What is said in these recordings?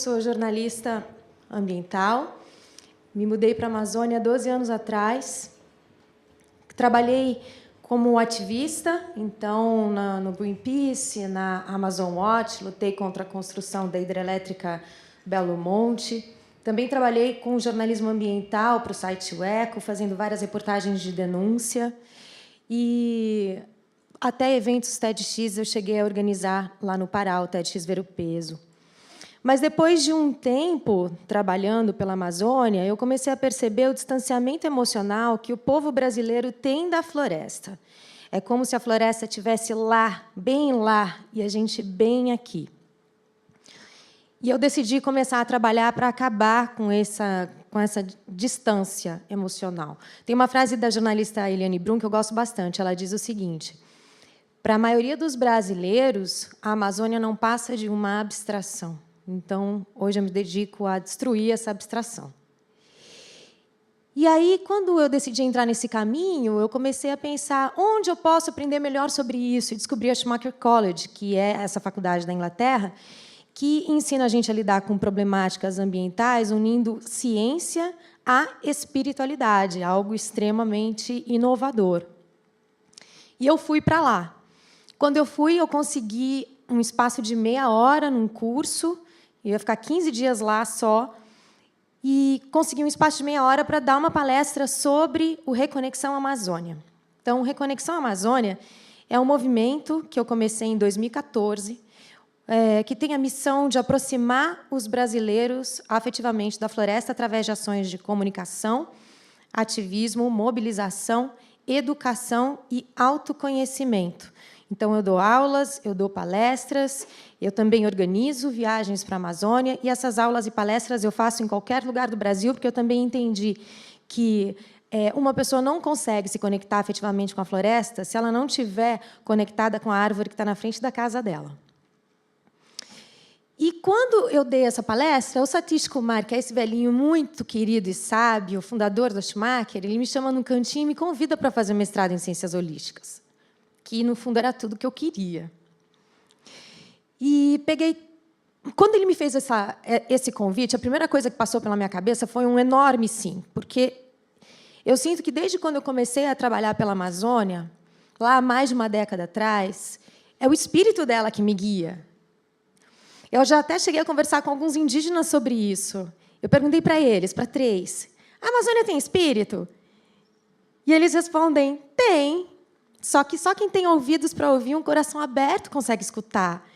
sou jornalista ambiental. Me mudei para a Amazônia há 12 anos atrás. Trabalhei como ativista, então, no Greenpeace, na Amazon Watch, lutei contra a construção da hidrelétrica Belo Monte. Também trabalhei com jornalismo ambiental para o site O Eco, fazendo várias reportagens de denúncia. E até eventos TEDx eu cheguei a organizar lá no Pará, o TEDx Ver o Peso. Mas, depois de um tempo trabalhando pela Amazônia, eu comecei a perceber o distanciamento emocional que o povo brasileiro tem da floresta. É como se a floresta estivesse lá, e a gente bem aqui. E eu decidi começar a trabalhar para acabar com essa distância emocional. Tem uma frase da jornalista Eliane Brum que eu gosto bastante. Ela diz o seguinte: para a maioria dos brasileiros, a Amazônia não passa de uma abstração. Então, hoje eu me dedico a destruir essa abstração. E aí, quando eu decidi entrar nesse caminho, eu comecei a pensar onde eu posso aprender melhor sobre isso. E descobri a Schumacher College, que é essa faculdade da Inglaterra, que ensina a gente a lidar com problemáticas ambientais, unindo ciência à espiritualidade, algo extremamente inovador. E eu fui para lá. Quando eu fui, eu consegui um espaço de meia hora num curso. Eu ia ficar 15 dias lá só, e consegui um espaço de meia hora para dar uma palestra sobre o Reconexão Amazônia. Então, o Reconexão Amazônia é um movimento que eu comecei em 2014, que tem a missão de aproximar os brasileiros afetivamente da floresta através de ações de comunicação, ativismo, mobilização, educação e autoconhecimento. Então, eu dou aulas, eu dou palestras, eu também organizo viagens para a Amazônia, e essas aulas e palestras eu faço em qualquer lugar do Brasil, porque eu também entendi que uma pessoa não consegue se conectar afetivamente com a floresta se ela não estiver conectada com a árvore que está na frente da casa dela. E, quando eu dei essa palestra, o Satish Kumar, que é esse velhinho muito querido e sábio, fundador da Schumacher, ele me chama num cantinho e me convida para fazer mestrado em Ciências Holísticas, que, no fundo, era tudo que eu queria. E quando ele me fez esse convite, a primeira coisa que passou pela minha cabeça foi um enorme sim, porque eu sinto que, desde quando eu comecei a trabalhar pela Amazônia, lá há mais de uma década atrás, é o espírito dela que me guia. Eu já até cheguei a conversar com alguns indígenas sobre isso. Eu perguntei para eles, para 3, a Amazônia tem espírito? E eles respondem, tem. Só que só quem tem ouvidos para ouvir, um coração aberto, consegue escutar.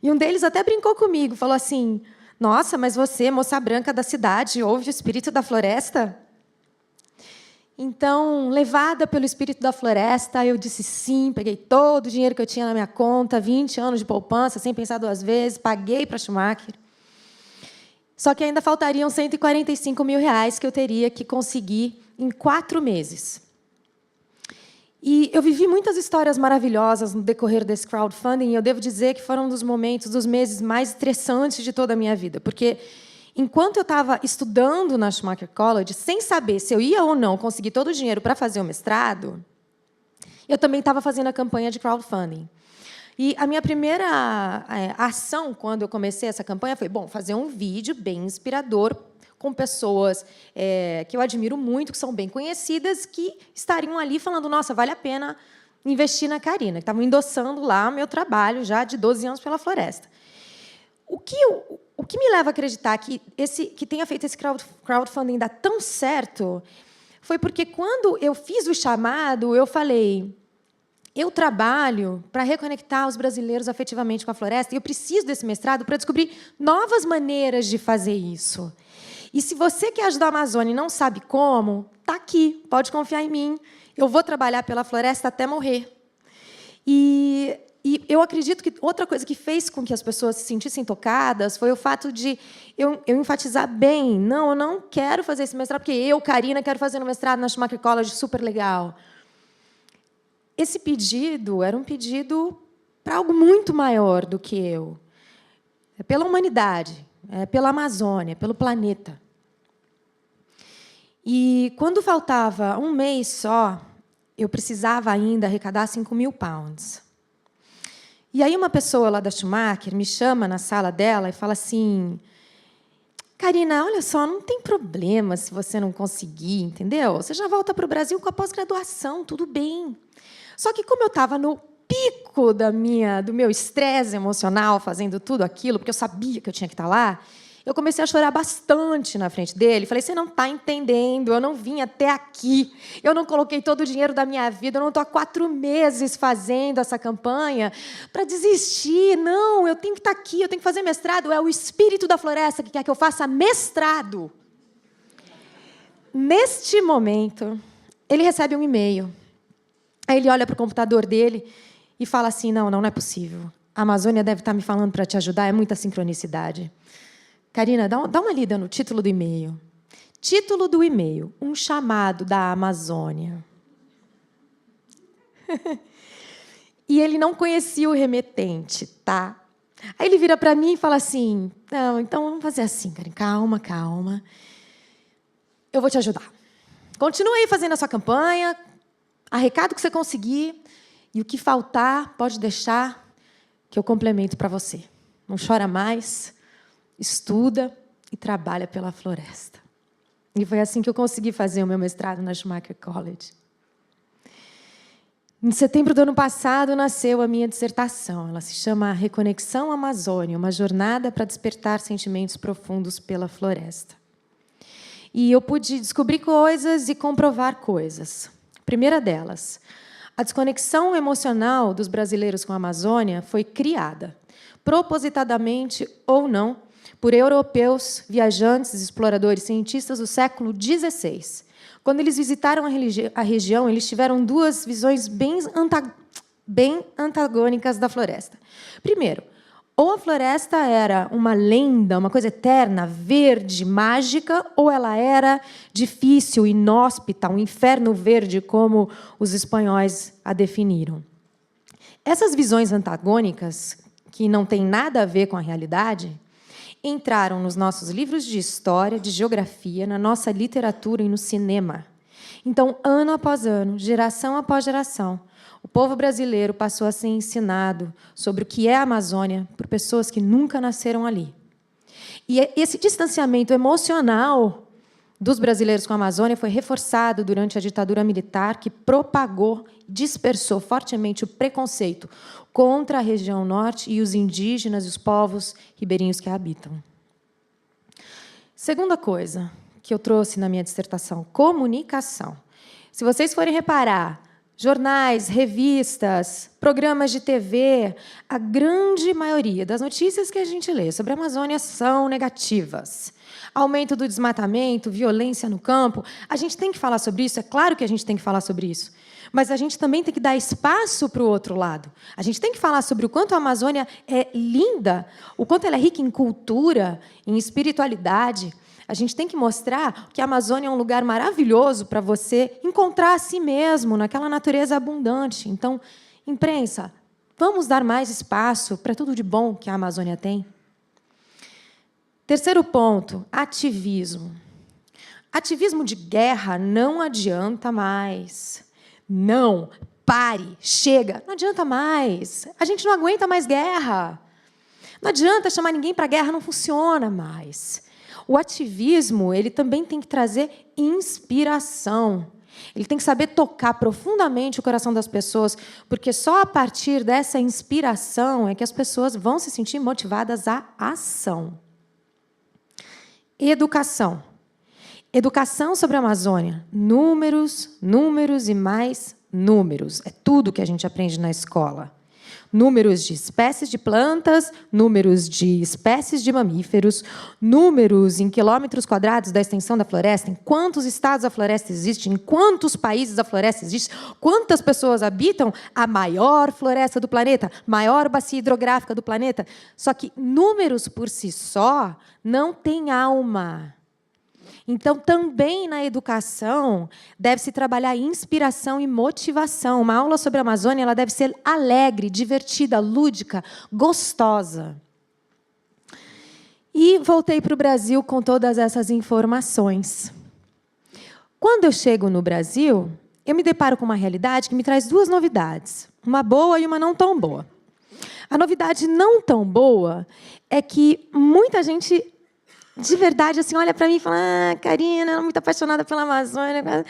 E um deles até brincou comigo, falou assim: nossa, mas você, moça branca da cidade, ouve o espírito da floresta? Então, levada pelo espírito da floresta, eu disse sim, peguei todo o dinheiro que eu tinha na minha conta, 20 anos de poupança, sem pensar 2 vezes, paguei para a Schumacher. Só que ainda faltariam R$145 mil que eu teria que conseguir em 4 meses. E eu vivi muitas histórias maravilhosas no decorrer desse crowdfunding, e eu devo dizer que foram um dos meses mais estressantes de toda a minha vida, porque, enquanto eu estava estudando na Schumacher College, sem saber se eu ia ou não conseguir todo o dinheiro para fazer o mestrado, eu também estava fazendo a campanha de crowdfunding. E a minha primeira ação, quando eu comecei essa campanha, foi fazer um vídeo bem inspirador, com pessoas que eu admiro muito, que são bem conhecidas, que estariam ali falando, nossa, vale a pena investir na Karina, que estavam endossando lá o meu trabalho já de 12 anos pela floresta. O que me leva a acreditar que tenha feito esse crowdfunding dar tão certo foi porque, quando eu fiz o chamado, eu falei: eu trabalho para reconectar os brasileiros afetivamente com a floresta, e eu preciso desse mestrado para descobrir novas maneiras de fazer isso. E, se você quer ajudar a Amazônia e não sabe como, está aqui, pode confiar em mim. Eu vou trabalhar pela floresta até morrer. E eu acredito que outra coisa que fez com que as pessoas se sentissem tocadas foi o fato de eu enfatizar bem: não, eu não quero fazer esse mestrado porque eu, Karina, quero fazer um mestrado na Schumacher College, super legal. Esse pedido era um pedido para algo muito maior do que eu. É pela humanidade, é pela Amazônia, pelo planeta. E, quando faltava um mês só, eu precisava ainda arrecadar £5.000. E aí, uma pessoa lá da Schumacher me chama na sala dela e fala assim: Karina, olha só, não tem problema se você não conseguir, entendeu? Você já volta para o Brasil com a pós-graduação, tudo bem. Só que como eu estava no pico do meu estresse emocional, fazendo tudo aquilo, porque eu sabia que eu tinha que estar lá, eu comecei a chorar bastante na frente dele. Falei, você não está entendendo, eu não vim até aqui, eu não coloquei todo o dinheiro da minha vida, eu não estou há 4 meses fazendo essa campanha para desistir. Não, eu tenho que estar aqui, eu tenho que fazer mestrado. É o espírito da floresta que quer que eu faça mestrado. Neste momento, ele recebe um e-mail. Aí ele olha para o computador dele e fala assim, não é possível. A Amazônia deve estar me falando para te ajudar, é muita sincronicidade. Karina, dá uma lida no título do e-mail. Título do e-mail, um chamado da Amazônia. E ele não conhecia o remetente, tá? Aí ele vira para mim e fala assim, não, então vamos fazer assim, Karina, calma. Eu vou te ajudar. Continua aí fazendo a sua campanha, arrecada o que você conseguir, e o que faltar, pode deixar que eu complemento para você. Não chora mais, estuda e trabalha pela floresta. E foi assim que eu consegui fazer o meu mestrado na Schumacher College. Em setembro do ano passado, nasceu a minha dissertação. Ela se chama Reconexão Amazônia, uma jornada para despertar sentimentos profundos pela floresta. E eu pude descobrir coisas e comprovar coisas. A primeira delas, a desconexão emocional dos brasileiros com a Amazônia foi criada, propositadamente ou não, por europeus, viajantes, exploradores, cientistas do século XVI. Quando eles visitaram a região, eles tiveram 2 visões bem antagônicas da floresta. Primeiro, ou a floresta era uma lenda, uma coisa eterna, verde, mágica, ou ela era difícil, inóspita, um inferno verde, como os espanhóis a definiram. Essas visões antagônicas, que não têm nada a ver com a realidade, entraram nos nossos livros de história, de geografia, na nossa literatura e no cinema. Então, ano após ano, geração após geração, o povo brasileiro passou a ser ensinado sobre o que é a Amazônia por pessoas que nunca nasceram ali. E esse distanciamento emocional dos brasileiros com a Amazônia foi reforçado durante a ditadura militar, que propagou, dispersou fortemente o preconceito contra a região norte e os indígenas e os povos ribeirinhos que a habitam. Segunda coisa que eu trouxe na minha dissertação, comunicação. Se vocês forem reparar, jornais, revistas, programas de TV, a grande maioria das notícias que a gente lê sobre a Amazônia são negativas. Aumento do desmatamento, violência no campo. A gente tem que falar sobre isso, é claro que a gente tem que falar sobre isso. Mas a gente também tem que dar espaço para o outro lado. A gente tem que falar sobre o quanto a Amazônia é linda, o quanto ela é rica em cultura, em espiritualidade. A gente tem que mostrar que a Amazônia é um lugar maravilhoso para você encontrar a si mesmo, naquela natureza abundante. Então, imprensa, vamos dar mais espaço para tudo de bom que a Amazônia tem? Terceiro ponto, ativismo. Ativismo de guerra não adianta mais. Não, pare, chega, não adianta mais. A gente não aguenta mais guerra. Não adianta chamar ninguém para a guerra, não funciona mais. O ativismo, ele também tem que trazer inspiração. Ele tem que saber tocar profundamente o coração das pessoas, porque só a partir dessa inspiração é que as pessoas vão se sentir motivadas à ação. Educação. Educação sobre a Amazônia. Números, números e mais números. É tudo que a gente aprende na escola. Números de espécies de plantas, números de espécies de mamíferos, números em quilômetros quadrados da extensão da floresta, em quantos estados a floresta existe, em quantos países a floresta existe, quantas pessoas habitam a maior floresta do planeta, maior bacia hidrográfica do planeta. Só que números por si só não têm alma. Então, também na educação, deve-se trabalhar inspiração e motivação. Uma aula sobre a Amazônia ela deve ser alegre, divertida, lúdica, gostosa. E voltei para o Brasil com todas essas informações. Quando eu chego no Brasil, eu me deparo com uma realidade que me traz 2 novidades, uma boa e uma não tão boa. A novidade não tão boa é que muita gente de verdade, assim, olha para mim e fala: ah, Karina, ela é muito apaixonada pela Amazônia.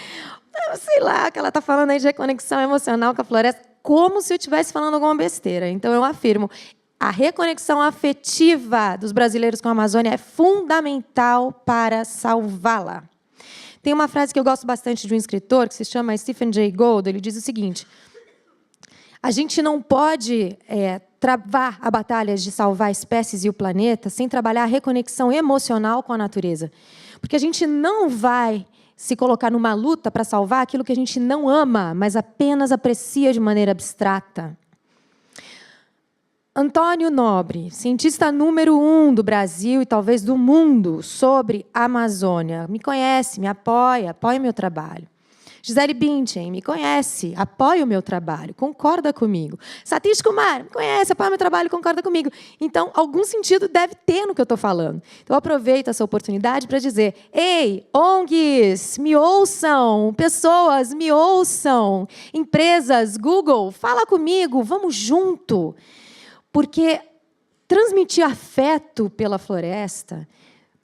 Sei lá, que ela está falando aí de reconexão emocional com a floresta, como se eu estivesse falando alguma besteira. Então, eu afirmo, a reconexão afetiva dos brasileiros com a Amazônia é fundamental para salvá-la. Tem uma frase que eu gosto bastante de um escritor, que se chama Stephen Jay Gould. Ele diz o seguinte: a gente não pode travar a batalha de salvar espécies e o planeta sem trabalhar a reconexão emocional com a natureza. Porque a gente não vai se colocar numa luta para salvar aquilo que a gente não ama, mas apenas aprecia de maneira abstrata. Antônio Nobre, cientista número 1 do Brasil e talvez do mundo sobre a Amazônia, me conhece, me apoia o meu trabalho. Gisele Bündchen, me conhece, apoia o meu trabalho, concorda comigo. Satish Kumar, me conhece, apoia o meu trabalho, concorda comigo. Então, algum sentido deve ter no que eu estou falando. Então, eu aproveito essa oportunidade para dizer: ei, ONGs, me ouçam, pessoas, me ouçam, empresas, Google, fala comigo, vamos junto. Porque transmitir afeto pela floresta,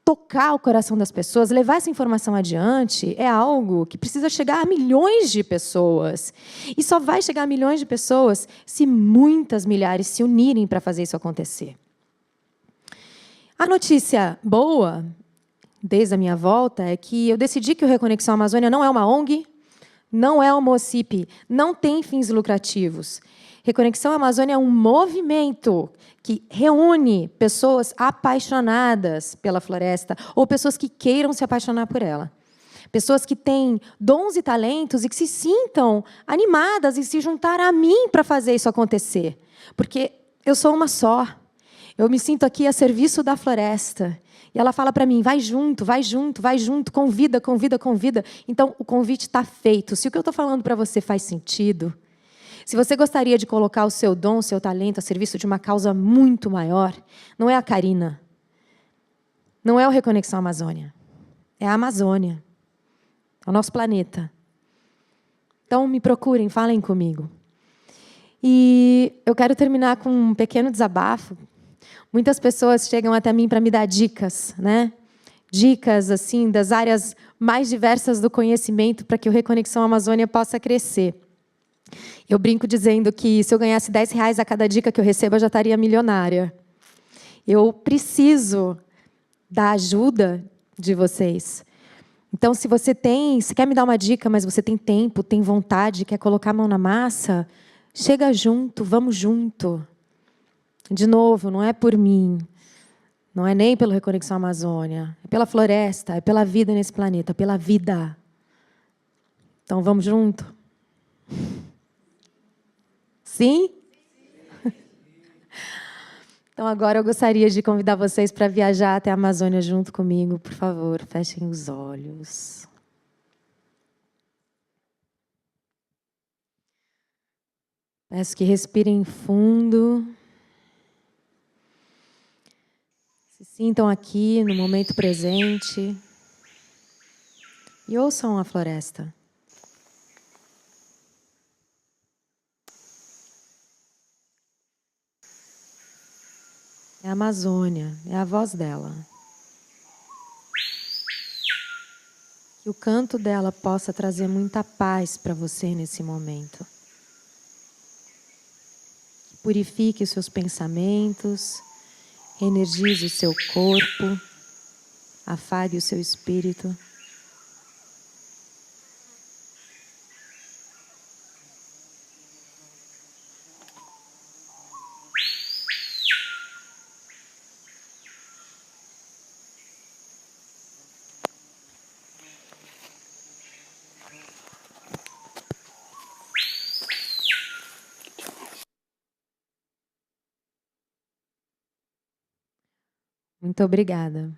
tocar o coração das pessoas, levar essa informação adiante, é algo que precisa chegar a milhões de pessoas. E só vai chegar a milhões de pessoas se muitas milhares se unirem para fazer isso acontecer. A notícia boa, desde a minha volta, é que eu decidi que o Reconexão Amazônia não é uma ONG, não é uma OCIP, não tem fins lucrativos. Reconexão Amazônia é um movimento que reúne pessoas apaixonadas pela floresta ou pessoas que queiram se apaixonar por ela. Pessoas que têm dons e talentos e que se sintam animadas em se juntar a mim para fazer isso acontecer. Porque eu sou uma só. Eu me sinto aqui a serviço da floresta. E ela fala para mim: vai junto, vai junto, vai junto, convida, convida, convida. Então, o convite está feito. Se o que eu estou falando para você faz sentido, se você gostaria de colocar o seu dom, o seu talento a serviço de uma causa muito maior, não é a Karina, não é o Reconexão Amazônia, é a Amazônia, é o nosso planeta. Então, me procurem, falem comigo. E eu quero terminar com um pequeno desabafo. Muitas pessoas chegam até mim para me dar dicas, né? Dicas assim das áreas mais diversas do conhecimento para que o Reconexão Amazônia possa crescer. Eu brinco dizendo que se eu ganhasse R$10 a cada dica que eu recebo, eu já estaria milionária. Eu preciso da ajuda de vocês. Então, se você quer me dar uma dica, mas você tem tempo, tem vontade, quer colocar a mão na massa, chega junto, vamos junto. De novo, não é por mim, não é nem pelo Reconexão Amazônia, é pela floresta, é pela vida nesse planeta, pela vida. Então, vamos junto? Sim? Então, agora eu gostaria de convidar vocês para viajar até a Amazônia junto comigo. Por favor, fechem os olhos. Peço que respirem fundo. Se sintam aqui no momento presente. E ouçam a floresta. É a Amazônia, é a voz dela. Que o canto dela possa trazer muita paz para você nesse momento. Que purifique os seus pensamentos, energize o seu corpo, afague o seu espírito. Muito obrigada.